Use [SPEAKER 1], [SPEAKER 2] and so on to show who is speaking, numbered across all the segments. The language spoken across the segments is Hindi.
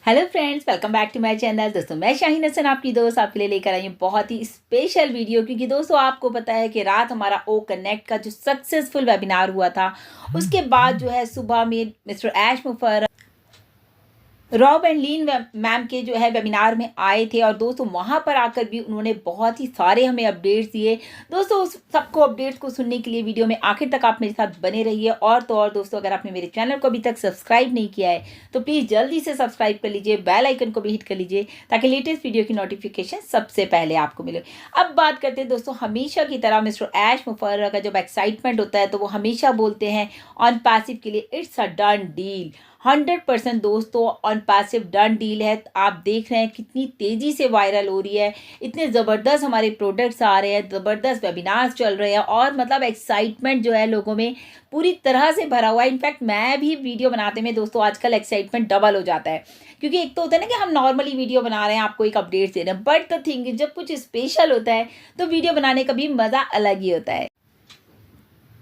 [SPEAKER 1] Hello friends, welcome back to my channel. दोस्तों मैं शाहीन हसन आपकी दोस्त आपके लिए लेकर आई हूँ बहुत ही स्पेशल वीडियो, क्योंकि दोस्तों आपको पता है कि रात हमारा ओ कनेक्ट का जो सक्सेसफुल वेबिनार हुआ था, उसके बाद जो है सुबह में मिस्टर ऐश मुफर रॉब एंड लीन मैम के जो है वेबिनार में आए थे। और दोस्तों वहाँ पर आकर भी उन्होंने बहुत ही सारे हमें अपडेट्स दिए। दोस्तों उस सबको अपडेट्स को सुनने के लिए वीडियो में आखिर तक आप मेरे साथ बने रहिए। और तो और दोस्तों, अगर आपने मेरे चैनल को अभी तक सब्सक्राइब नहीं किया है तो प्लीज़ जल्दी से सब्सक्राइब कर लीजिए, बेल आइकन को भी हिट कर लीजिए ताकि लेटेस्ट वीडियो की नोटिफिकेशन सबसे पहले आपको मिले। अब बात करते हैं दोस्तों, हमेशा की तरह मिस्टर ऐश मुफर्रह का जब एक्साइटमेंट होता है तो वो हमेशा बोलते हैं ऑन पैसिव के लिए इट्स अ डन डील। 100% दोस्तों ऑन पैसिव डन डील है। आप देख रहे हैं कितनी तेज़ी से वायरल हो रही है, इतने ज़बरदस्त हमारे प्रोडक्ट्स आ रहे हैं, ज़बरदस्त वेबिनार्स चल रहे हैं और मतलब एक्साइटमेंट जो है लोगों में पूरी तरह से भरा हुआ है। इनफैक्ट मैं भी वीडियो बनाते में दोस्तों आजकल एक्साइटमेंट डबल हो जाता है, क्योंकि एक तो होता है ना कि हम नॉर्मली वीडियो बना रहे हैं, आपको एक अपडेट दे रहे हैं, बट द थिंग जब कुछ स्पेशल होता है तो वीडियो बनाने का भी मज़ा अलग ही होता है।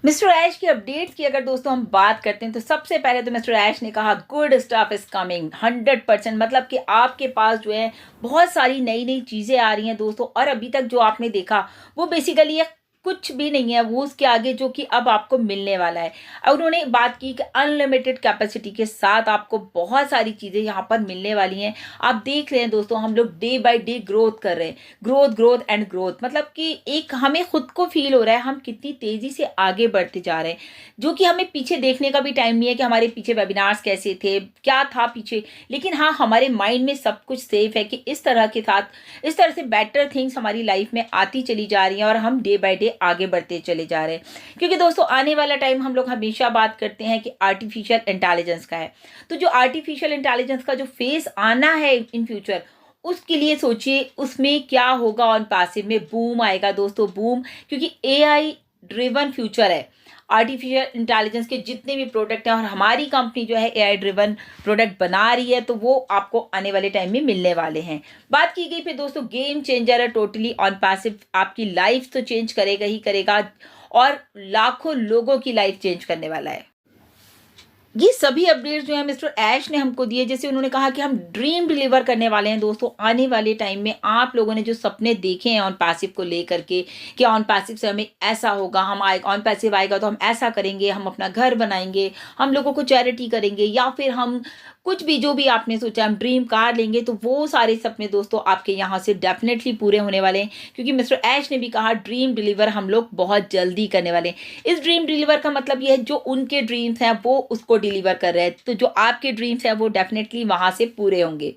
[SPEAKER 1] मिस्टर ऐश की अपडेट्स की अगर दोस्तों हम बात करते हैं तो सबसे पहले तो मिस्टर ऐश ने कहा गुड स्टफ इज कमिंग 100%, मतलब कि आपके पास जो है बहुत सारी नई नई चीज़ें आ रही हैं दोस्तों। और अभी तक जो आपने देखा वो बेसिकली कुछ भी नहीं है, वो उसके आगे जो कि अब आपको मिलने वाला है। और उन्होंने बात की कि अनलिमिटेड कैपेसिटी के साथ आपको बहुत सारी चीज़ें यहाँ पर मिलने वाली हैं। आप देख रहे हैं दोस्तों, हम लोग डे बाय डे ग्रोथ कर रहे हैं, ग्रोथ एंड ग्रोथ, मतलब कि एक हमें खुद को फील हो रहा है हम कितनी तेज़ी से आगे बढ़ते जा रहे हैं, जो कि हमें पीछे देखने का भी टाइम नहीं है कि हमारे पीछे वेबिनार्स कैसे थे, क्या था पीछे। लेकिन हाँ, हमारे माइंड में सब कुछ सेफ है कि इस तरह के साथ इस तरह से बेटर थिंग्स हमारी लाइफ में आती चली जा रही हैं और हम डे बाय डे आगे बढ़ते चले जा रहे हैं। क्योंकि दोस्तों आने वाला टाइम हम लोग हमेशा बात करते हैं कि आर्टिफिशियल इंटेलिजेंस का है, तो जो आर्टिफिशियल इंटेलिजेंस का जो फेस आना है इन फ्यूचर, उसके लिए सोचिए उसमें क्या होगा। ऑन पैसिव में बूम आएगा दोस्तों, बूम, क्योंकि एआई ड्रिवन फ्यूचर है। आर्टिफिशियल इंटेलिजेंस के जितने भी प्रोडक्ट हैं और हमारी कंपनी जो है एआई ड्रिवन प्रोडक्ट बना रही है, तो वो आपको आने वाले टाइम में मिलने वाले हैं। बात की गई फिर दोस्तों गेम चेंजर है टोटली ऑन पैसिव, आपकी लाइफ तो चेंज करेगा ही करेगा और लाखों लोगों की लाइफ चेंज करने वाला है। ये सभी अपडेट्स जो है मिस्टर ऐश ने हमको दिए। जैसे उन्होंने कहा कि हम ड्रीम डिलीवर करने वाले हैं दोस्तों आने वाले टाइम में। आप लोगों ने जो सपने देखे हैं ऑन पैसिव को लेकर के कि ऑन पैसिव से हमें ऐसा होगा, हम ऑन पैसिव आएगा तो हम ऐसा करेंगे, हम अपना घर बनाएंगे, हम लोगों को चैरिटी करेंगे, या फिर हम कुछ भी जो भी आपने सोचा हम ड्रीम कार लेंगे, तो वो सारे सपने दोस्तों आपके यहाँ से डेफिनेटली पूरे होने वाले हैं। क्योंकि मिस्टर ऐश ने भी कहा ड्रीम डिलीवर हम लोग बहुत जल्दी करने वाले हैं। इस ड्रीम डिलीवर का मतलब ये है जो उनके ड्रीम्स हैं वो उसको डिलीवर कर रहे हैं, तो जो आपके ड्रीम्स हैं वो डेफिनेटली वहाँ से पूरे होंगे।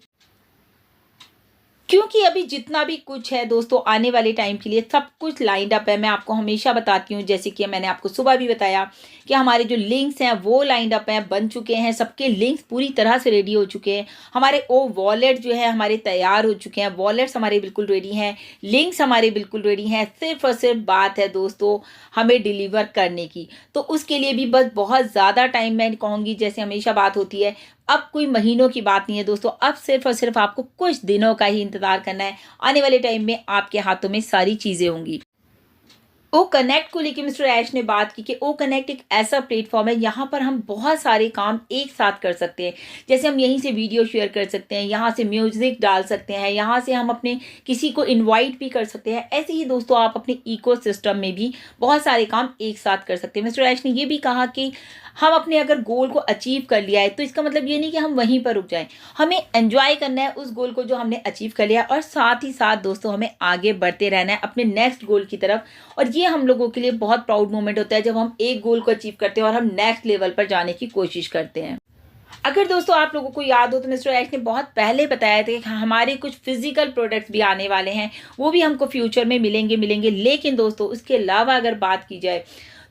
[SPEAKER 1] क्योंकि अभी जितना भी कुछ है दोस्तों आने वाले टाइम के लिए सब कुछ लाइंड अप है। मैं आपको हमेशा बताती हूँ, जैसे कि मैंने आपको सुबह भी बताया कि हमारे जो लिंक्स हैं वो लाइंड अप हैं, बन चुके हैं, सबके लिंक्स पूरी तरह से रेडी हो चुके हैं। हमारे वॉलेट जो है हमारे तैयार हो चुके हैं, वॉलेट्स हमारे बिल्कुल रेडी हैं, लिंक्स हमारे बिल्कुल रेडी हैं। सिर्फ और सिर्फ बात है दोस्तों हमें डिलीवर करने की। तो उसके लिए भी बस बहुत ज़्यादा टाइम मैं कहूँगी, जैसे हमेशा बात होती है, अब कोई महीनों की बात नहीं है दोस्तों, अब सिर्फ और सिर्फ आपको कुछ दिनों का ही इंतजार करना है। आने वाले टाइम में आपके हाथों में सारी चीज़ें होंगी। ओ कनेक्ट को लेकर मिस्टर ऐश ने बात की कि ओ कनेक्ट एक ऐसा प्लेटफॉर्म है, यहाँ पर हम बहुत सारे काम एक साथ कर सकते हैं। जैसे हम यहीं से वीडियो शेयर कर सकते हैं, यहाँ से म्यूजिक डाल सकते हैं, यहाँ से हम अपने किसी को इनवाइट भी कर सकते हैं। ऐसे ही दोस्तों आप अपने इकोसिस्टम में भी बहुत सारे काम एक साथ कर सकते हैं। मिस्टर ऐश ने ये भी कहा कि हम अपने अगर गोल को अचीव कर लिया है तो इसका मतलब ये नहीं कि हम वहीं पर रुक जाएं, हमें एंजॉय करना है उस गोल को जो हमने अचीव कर लिया, और साथ ही साथ दोस्तों हमें आगे बढ़ते रहना है अपने नेक्स्ट गोल की तरफ। और ये हम लोगों के लिए बहुत प्राउड मोमेंट होता है जब हम एक गोल को अचीव करते हैं और हम नेक्स्ट लेवल पर जाने की कोशिश करते हैं। अगर दोस्तों आप लोगों को याद हो तो मिस्टर ऐश ने बहुत पहले बताया था कि हमारे कुछ फिजिकल प्रोडक्ट्स भी आने वाले हैं, वो भी हमको फ्यूचर में मिलेंगे। लेकिन दोस्तों उसके अलावा अगर बात की जाए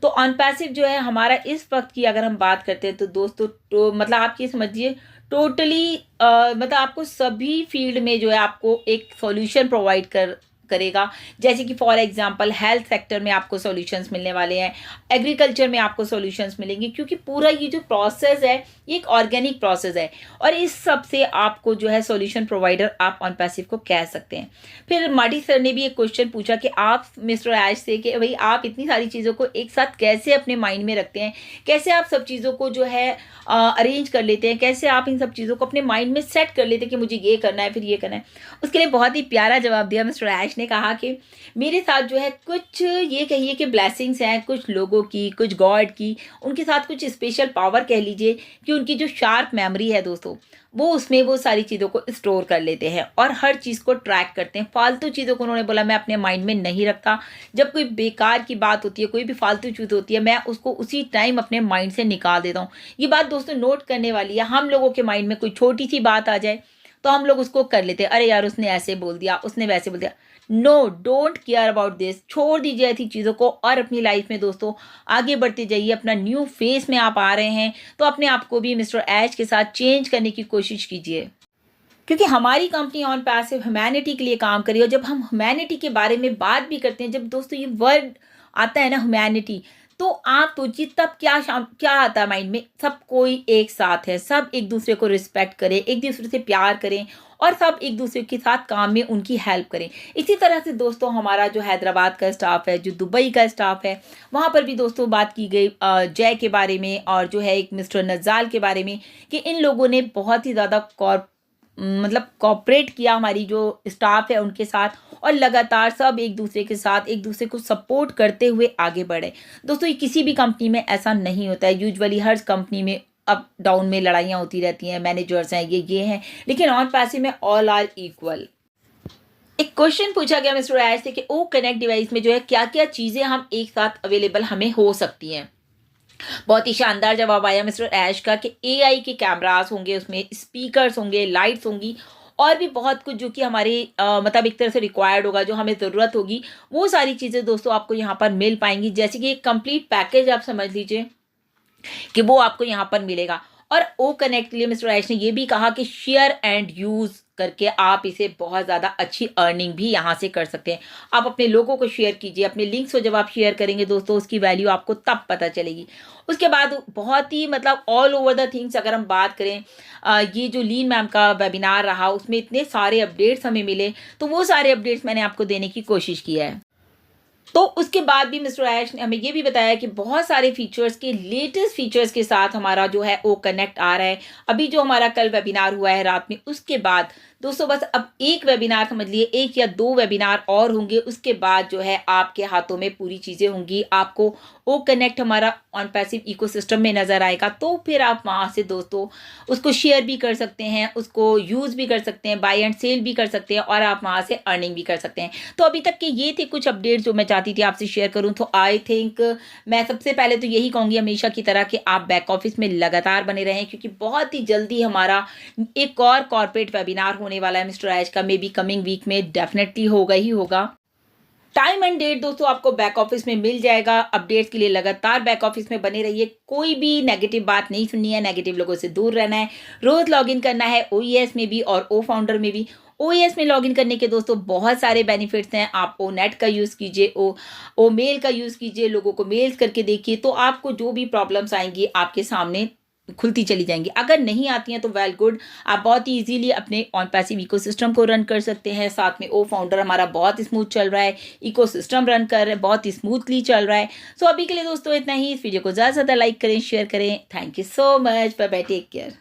[SPEAKER 1] तो ऑन पैसिव जो है हमारा इस वक्त की अगर हम बात करते हैं तो दोस्तों मतलब आप ये समझिए टोटली मतलब आपको सभी फील्ड में जो है आपको एक सॉल्यूशन प्रोवाइड करेगा। जैसे कि फॉर एग्जांपल हेल्थ सेक्टर में आपको सॉल्यूशंस मिलने वाले हैं, एग्रीकल्चर में आपको सॉल्यूशंस मिलेंगे, क्योंकि पूरा ये जो प्रोसेस है ये एक ऑर्गेनिक प्रोसेस है और इस सब से आपको जो है सॉल्यूशन प्रोवाइडर आप ऑन पैसिव को कह सकते हैं। फिर मार्टी सर ने भी एक क्वेश्चन पूछा कि आप मिस्टर ऐश से कि भाई आप इतनी सारी चीज़ों को एक साथ कैसे अपने माइंड में रखते हैं, कैसे आप सब चीज़ों को जो है अरेंज कर लेते हैं, कैसे आप इन सब चीज़ों को अपने माइंड में सेट कर लेते हैं कि मुझे ये करना है फिर ये करना है। उसके लिए बहुत ही प्यारा जवाब दिया मिस्टर ऐश ने, कहा कि मेरे साथ जो है कुछ ये कहिए कि ब्लेसिंग्स हैं, कुछ लोगों की, कुछ गॉड की, उनके साथ कुछ स्पेशल पावर कह लीजिए कि उनकी जो शार्प मेमोरी है दोस्तों, वो उसमें वो सारी चीज़ों को स्टोर कर लेते हैं और हर चीज़ को ट्रैक करते हैं। फालतू चीज़ों को उन्होंने बोला मैं अपने माइंड में नहीं रखता। जब कोई बेकार की बात होती है, कोई भी फालतू चीज़ होती है, मैं उसको उसी टाइम अपने माइंड से निकाल देता हूँ। ये बात दोस्तों नोट करने वाली है। हम लोगों के माइंड में कोई छोटी सी बात आ जाए तो हम लोग उसको कर लेते हैं, अरे यार उसने ऐसे बोल दिया, उसने वैसे बोल दिया। No, don't care about this. छोड़ दीजिए ऐसी चीज़ों को और अपनी लाइफ में दोस्तों आगे बढ़ते जाइए। अपना न्यू फेस में आप आ रहे हैं तो अपने आप को भी मिस्टर ऐश के साथ चेंज करने की कोशिश कीजिए, क्योंकि हमारी कंपनी ऑन पैसिव ह्यूमैनिटी के लिए काम करी। और जब हम ह्यूमैनिटी के बारे में बात भी करते हैं, जब दोस्तों ये वर्ड आता है ना ह्यूमैनिटी, तो आप सोचिए तब क्या आता है माइंड में। सब कोई एक साथ है, सब एक दूसरे को रिस्पेक्ट करें, एक दूसरे से प्यार करें और सब एक दूसरे के साथ काम में उनकी हेल्प करें। इसी तरह से दोस्तों हमारा जो हैदराबाद का स्टाफ है, जो दुबई का स्टाफ है, वहाँ पर भी दोस्तों बात की गई जय के बारे में और जो है एक मिस्टर नज़ाल के बारे में कि इन लोगों ने बहुत ही ज़्यादा कॉपरेट किया हमारी जो स्टाफ है उनके साथ, और लगातार सब एक दूसरे के साथ एक दूसरे को सपोर्ट करते हुए आगे बढ़े। दोस्तों ये किसी भी कंपनी में ऐसा नहीं होता है। यूजुअली हर कंपनी में अप डाउन में लड़ाइयाँ होती रहती हैं, मैनेजर्स हैं, ये हैं, लेकिन ऑन पैसिव में ऑल आर इक्वल। एक क्वेश्चन पूछा गया मिस्टर ऐश से कि ओ कनेक्ट डिवाइस में जो है क्या क्या चीज़ें हम एक साथ अवेलेबल हमें हो सकती हैं। बहुत ही शानदार जवाब आया मिस्टर ऐश का कि एआई के कैमरास होंगे, उसमें स्पीकर्स होंगे, लाइट्स होंगी और भी बहुत कुछ जो कि हमारे मतलब एक तरह से रिक्वायर्ड होगा, जो हमें ज़रूरत होगी, वो सारी चीज़ें दोस्तों आपको यहाँ पर मिल पाएंगी। जैसे कि एक कंप्लीट पैकेज आप समझ लीजिए कि वो आपको यहाँ पर मिलेगा। और ओ कनेक्ट के लिए मिस्टर ऐश ने ये भी कहा कि शेयर एंड यूज़ करके आप इसे बहुत ज़्यादा अच्छी अर्निंग भी यहाँ से कर सकते हैं। आप अपने लोगों को शेयर कीजिए, अपने लिंक्स को जब आप शेयर करेंगे दोस्तों, उसकी वैल्यू आपको तब पता चलेगी। उसके बाद बहुत ही मतलब ऑल ओवर द थिंग्स अगर हम बात करें, ये जो लीन मैम का वेबिनार रहा उसमें इतने सारे अपडेट्स हमें मिले, तो वो सारे अपडेट्स मैंने आपको देने की कोशिश की है। तो उसके बाद भी मिस्टर ऐश ने हमें ये भी बताया कि बहुत सारे फीचर्स के लेटेस्ट फीचर्स के साथ हमारा जो है ओ कनेक्ट आ रहा है। अभी जो हमारा कल वेबिनार हुआ है रात में, उसके बाद दोस्तों बस अब एक वेबिनार समझ लिए, एक या दो वेबिनार और होंगे। उसके बाद जो है आपके हाथों में पूरी चीज़ें होंगी, आपको ओ कनेक्ट हमारा ऑन पैसिव इकोसिस्टम में नज़र आएगा। तो फिर आप वहाँ से दोस्तों उसको शेयर भी कर सकते हैं, उसको यूज़ भी कर सकते हैं, बाय एंड सेल भी कर सकते हैं और आप वहाँ से अर्निंग भी कर सकते हैं। तो अभी तक के ये थे कुछ अपडेट्स जो मैं चाहती थी आपसे शेयर करूँ। तो आई थिंक मैं सबसे पहले तो यही कहूँगी हमेशा की तरह कि आप बैक ऑफिस में लगातार बने रहें, क्योंकि बहुत ही जल्दी हमारा एक और कॉर्पोरेट वेबिनार होने वाला है मिस्टर ऐश का, मे बी कमिंग वीक में डेफिनेटली होगा ही होगा। टाइम एंड डेट दोस्तों आपको बैक ऑफिस में मिल जाएगा। अपडेट्स के लिए लगातार बैक ऑफिस में बने रहिए। कोई भी नेगेटिव बात नहीं सुननी है, नेगेटिव लोगों से दूर रहना है। रोज लॉगिन करना है ओईएस में भी और ओ फाउंडर में भी। ओईएस में लॉगिन करने के दोस्तों बहुत सारे बेनिफिट्स हैं। आप ओ नेट का यूज़ कीजिए, ओ मेल का यूज़ कीजिए, लोगों को मेल्स करके देखिए, तो आपको जो भी प्रॉब्लम्स आएंगी आपके सामने खुलती चली जाएंगी। अगर नहीं आती हैं तो वेल गुड, आप बहुत ही इजीली अपने ऑन पैसिव इकोसिस्टम को रन कर सकते हैं। साथ में ओ फाउंडर हमारा बहुत स्मूथ चल रहा है, इकोसिस्टम रन कर रहे हैं, बहुत ही स्मूथली चल रहा है। सो अभी के लिए दोस्तों इतना ही। इस वीडियो को ज़्यादा से ज़्यादा लाइक करें, शेयर करें। Thank you so much, bye bye, take care.